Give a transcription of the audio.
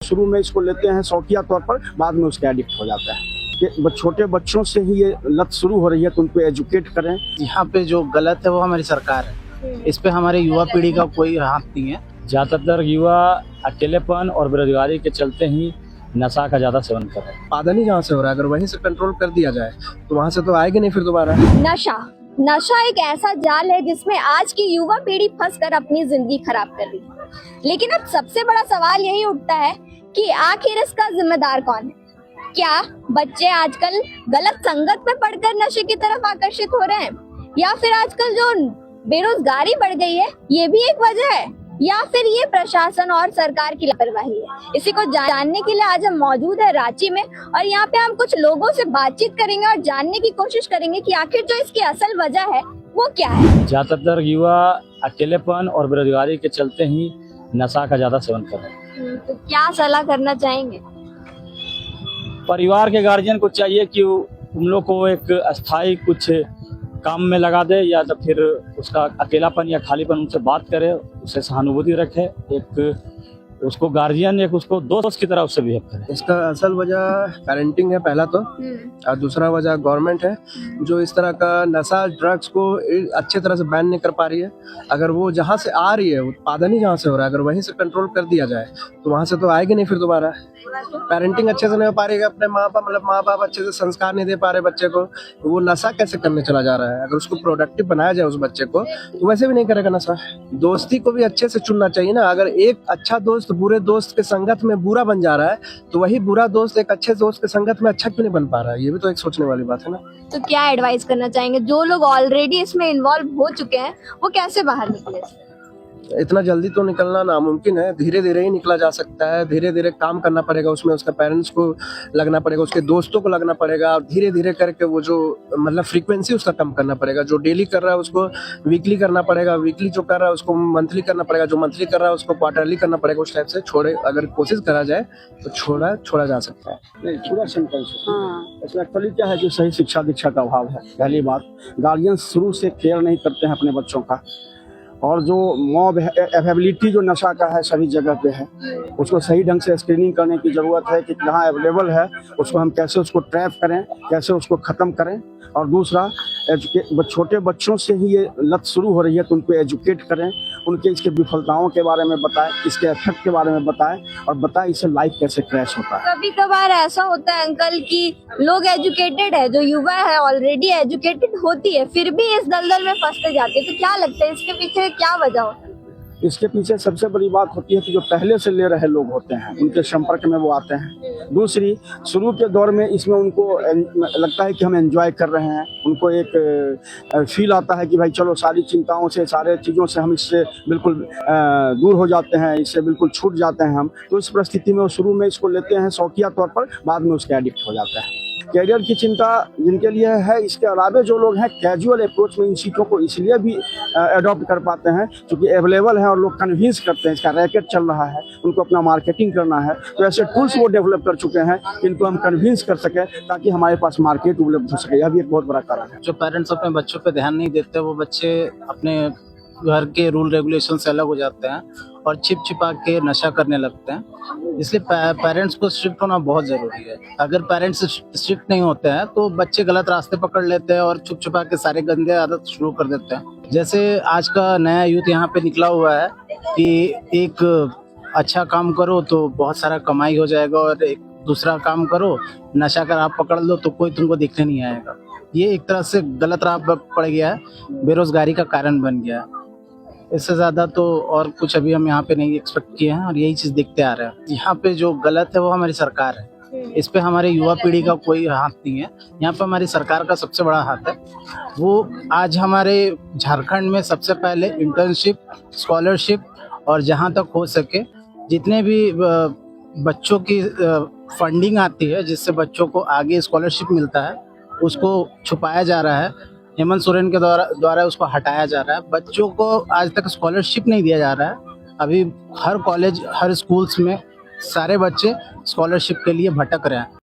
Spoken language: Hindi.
शुरू में इसको लेते हैं शौकिया तौर पर, बाद में उसके एडिक्ट हो जाता है। कि छोटे बच्चों से ही ये लत शुरू हो रही है, तो उनको एजुकेट करें। यहाँ पे जो गलत है वो हमारी सरकार है, इस पे हमारे युवा पीढ़ी का कोई हाथ नहीं है। ज़्यादातर युवा अकेलेपन और बेरोजगारी के चलते ही नशा का ज़्यादा सेवन कर रहे हैं। उत्पादन ही जहाँ से हो रहा है, अगर वहीं से कंट्रोल कर दिया जाए तो वहाँ से तो आएगी नहीं फिर दोबारा। नशा एक ऐसा जाल है जिसमें आज की युवा पीढ़ी फंसकर अपनी जिंदगी खराब कर रही है। लेकिन अब सबसे बड़ा सवाल यही उठता है कि आखिर इसका जिम्मेदार कौन है? क्या बच्चे आजकल गलत संगत में पढ़कर नशे की तरफ आकर्षित हो रहे हैं, या फिर आजकल जो बेरोजगारी बढ़ गई है ये भी एक वजह है, या फिर ये प्रशासन और सरकार की लापरवाही है? इसी को जानने के लिए आज हम मौजूद है रांची में, और यहाँ पे हम कुछ लोगों से बातचीत करेंगे और जानने की कोशिश करेंगे कि आखिर जो इसकी असल वजह है वो क्या है। ज़्यादातर युवा अकेलेपन और बेरोजगारी के चलते ही नशा का ज़्यादा सेवन कर रहे हैं। तो क्या सलाह करना चाहेंगे? परिवार के गार्जियन को चाहिए कि उन लोग को एक अस्थाई कुछ काम में लगा दे, या तो फिर उसका अकेलापन या खालीपन उनसे बात करे, उससे सहानुभूति रखे, एक उसको गार्जियन एक उसको दोस्त की तरह उससे बिहेव करे। इसका असल वजह पेरेंटिंग है पहला तो, और दूसरा वजह गवर्नमेंट है जो इस तरह का नशा ड्रग्स को अच्छे तरह से बैन नहीं कर पा रही है। अगर वो जहाँ से आ रही है, उत्पादन ही जहाँ से हो रहा है, अगर वहीं से कंट्रोल कर दिया जाए तो वहाँ से तो आएगी नहीं फिर दोबारा। पेरेंटिंग अच्छे से नहीं हो पा रही है, अपने माँ बाप अच्छे से संस्कार नहीं दे पा रहे बच्चे को, तो वो नशा कैसे करने चला जा रहा है। अगर उसको प्रोडक्टिव बनाया जाए उस बच्चे को, तो वैसे भी नहीं करेगा नशा। दोस्ती को भी अच्छे से चुनना चाहिए ना। अगर एक अच्छा दोस्त बुरे दोस्त के संगत में बुरा बन जा रहा है, तो वही बुरा दोस्त एक अच्छे दोस्त के संगत में अच्छा क्यों नहीं बन पा रहा है? ये भी तो एक सोचने वाली बात है ना। तो क्या एडवाइस करना चाहेंगे जो लोग ऑलरेडी इसमें इन्वॉल्व हो चुके हैं, वो कैसे बाहर निकले? इतना जल्दी तो निकलना नामुमकिन है, धीरे धीरे ही निकला जा सकता है। धीरे धीरे काम करना पड़ेगा, उसमें उसका पेरेंट्स को लगना पड़ेगा, उसके दोस्तों को लगना पड़ेगा, और धीरे धीरे करके वो जो मतलब फ्रीक्वेंसी उसका कम करना पड़ेगा। जो डेली कर रहा है उसको वीकली करना पड़ेगा, वीकली जो कर रहा है उसको मंथली करना पड़ेगा, जो मंथली कर रहा है उसको क्वार्टरली करना पड़ेगा। उस टाइप से छोड़े अगर कोशिश करा जाए तो छोड़ा जा सकता है। नहीं, पूरा सिंपल इसमें एक्चुअली क्या है कि सही शिक्षा दीक्षा का अभाव है। पहली बात, गार्जियन शुरू से केयर नहीं करते हैं अपने बच्चों का, और जो मॉब अवेलेबिलिटी जो नशा का है सभी जगह पे है, उसको सही ढंग से स्क्रीनिंग करने की ज़रूरत है कि जहाँ अवेलेबल है उसको हम कैसे उसको ट्रैप करें, कैसे उसको ख़त्म करें। और दूसरा, छोटे बच्चों से ही ये लत शुरू हो रही है, तो उनको एजुकेट करें, उनके इसके विफलताओं के बारे में बताएं, इसके इफेक्ट के बारे में बताएं, और बताएं इससे लाइफ कैसे क्रैश होता है। कभी कभार ऐसा होता है अंकल कि लोग एजुकेटेड है, जो युवा है ऑलरेडी एजुकेटेड होती है, फिर भी इस दलदल में फंसते जाते हैं। तो क्या लगता है इसके पीछे क्या वजह होता है? इसके पीछे सबसे बड़ी बात होती है कि जो पहले से ले रहे लोग होते हैं उनके संपर्क में वो आते हैं। दूसरी, शुरू के दौर में इसमें उनको लगता है कि हम एंजॉय कर रहे हैं, उनको एक फील आता है कि भाई चलो सारी चिंताओं से, सारे चीज़ों से हम इससे बिल्कुल दूर हो जाते हैं, इससे बिल्कुल छूट जाते हैं हम। तो इस परिस्थिति में वो शुरू में इसको लेते हैं शौकिया तौर पर, बाद में उसके एडिक्ट हो जाता है। कैरियर की चिंता जिनके लिए है, इसके अलावा जो लोग हैं कैजुअल अप्रोच में इन चीज़ों को इसलिए भी अडॉप्ट कर पाते हैं क्योंकि अवेलेबल है और लोग कन्विंस करते हैं, इसका रैकेट चल रहा है, उनको अपना मार्केटिंग करना है, तो ऐसे टूल्स वो डेवलप कर चुके हैं इनको हम कन्विंस कर सकें ताकि हमारे पास मार्केट उपलब्ध हो सके। यह भी एक बहुत बड़ा कारण है। जो पेरेंट्स अपने बच्चों पे ध्यान नहीं देते, वो बच्चे अपने घर के रूल रेगुलेशन से अलग हो जाते हैं और छिपा के नशा करने लगते हैं। इसलिए पेरेंट्स को स्ट्रिक्ट होना बहुत ज़रूरी है। अगर पेरेंट्स स्ट्रिक्ट नहीं होते हैं तो बच्चे गलत रास्ते पकड़ लेते हैं और छुपा के सारे गंदे आदत शुरू कर देते हैं। जैसे आज का नया यूथ यहाँ पे निकला हुआ है कि एक अच्छा काम करो तो बहुत सारा कमाई हो जाएगा, और एक दूसरा काम करो, नशा कर आप पकड़ लो तो कोई तुमको दिखने नहीं आएगा। ये एक तरह से गलत राह पर पड़ गया है, बेरोजगारी का कारण बन गया है। इससे ज़्यादा तो और कुछ अभी हम यहाँ पे नहीं एक्सपेक्ट किए हैं, और यही चीज़ देखते आ रहे हैं। यहाँ पे जो गलत है वो हमारी सरकार है, इस पे हमारे युवा पीढ़ी का कोई हाथ नहीं है। यहाँ पे हमारी सरकार का सबसे बड़ा हाथ है। वो आज हमारे झारखंड में सबसे पहले इंटर्नशिप, स्कॉलरशिप, और जहाँ तक हो सके जितने भी बच्चों की फंडिंग आती है जिससे बच्चों को आगे स्कॉलरशिप मिलता है, उसको छुपाया जा रहा है। हेमंत सोरेन के द्वारा उसको हटाया जा रहा है। बच्चों को आज तक स्कॉलरशिप नहीं दिया जा रहा है। अभी हर कॉलेज, हर स्कूल्स में सारे बच्चे स्कॉलरशिप के लिए भटक रहे हैं।